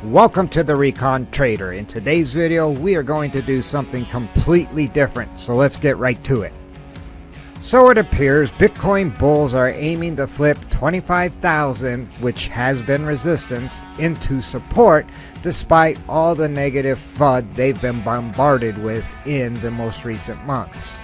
Welcome to the Recon Trader. In today's video, we are going to do something completely different, so let's get right to it. So it appears Bitcoin bulls are aiming to flip 25,000, which has been resistance, into support despite all the negative FUD they've been bombarded with in the most recent months.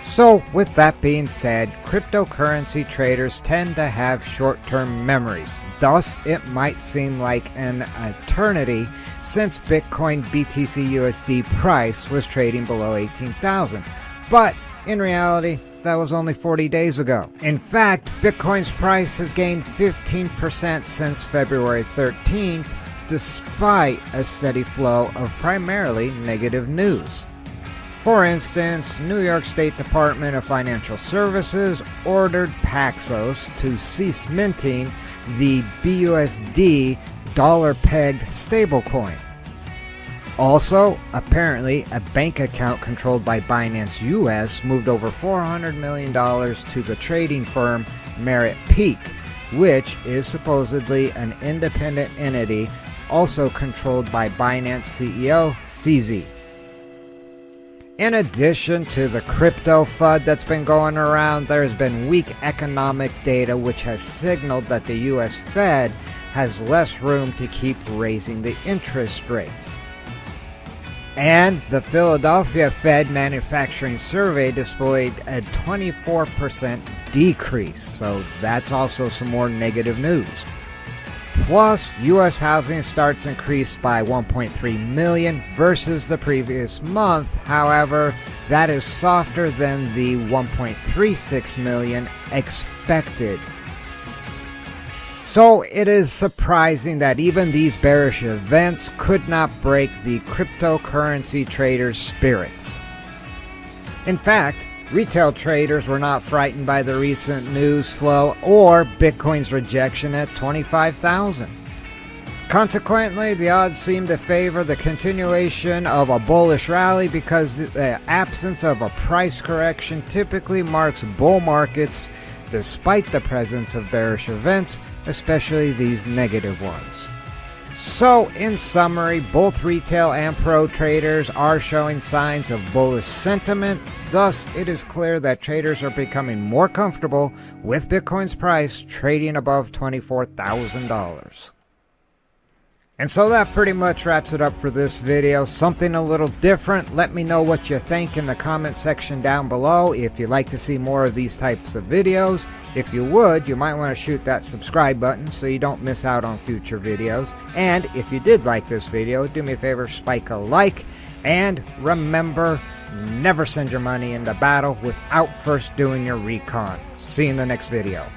So with that being said, cryptocurrency traders tend to have short-term memories. Thus, it might seem like an eternity since Bitcoin BTC USD price was trading below 18,000. But in reality, that was only 40 days ago. In fact, Bitcoin's price has gained 15% since February 13th, despite a steady flow of primarily negative news. For instance, New York State Department of Financial Services ordered Paxos to cease minting the BUSD dollar-pegged stablecoin. Also, apparently, a bank account controlled by Binance US moved over $400 million to the trading firm Merit Peak, which is supposedly an independent entity also controlled by Binance CEO CZ. In addition to the crypto FUD that's been going around, there has been weak economic data which has signaled that the US Fed has less room to keep raising the interest rates. And the Philadelphia Fed Manufacturing Survey displayed a 24% decrease, so that's also some more negative news. Plus, U.S. housing starts increased by 1.3 million versus the previous month. However, that is softer than the 1.36 million expected. So it is surprising that even these bearish events could not break the cryptocurrency traders' spirits. In fact, retail traders were not frightened by the recent news flow or Bitcoin's rejection at 25,000. Consequently, the odds seem to favor the continuation of a bullish rally because the absence of a price correction typically marks bull markets despite the presence of bearish events, especially these negative ones. So, in summary, both retail and pro traders are showing signs of bullish sentiment. Thus, it is clear that traders are becoming more comfortable with Bitcoin's price trading above $24,000. And so that pretty much wraps it up for this video. Something a little different. Let me know what you think in the comment section down below. If you'd like to see more of these types of videos, if you would, you might want to shoot that subscribe button so you don't miss out on future videos. And if you did like this video, do me a favor, spike a like. And remember, never send your money into battle without first doing your recon. See you in the next video.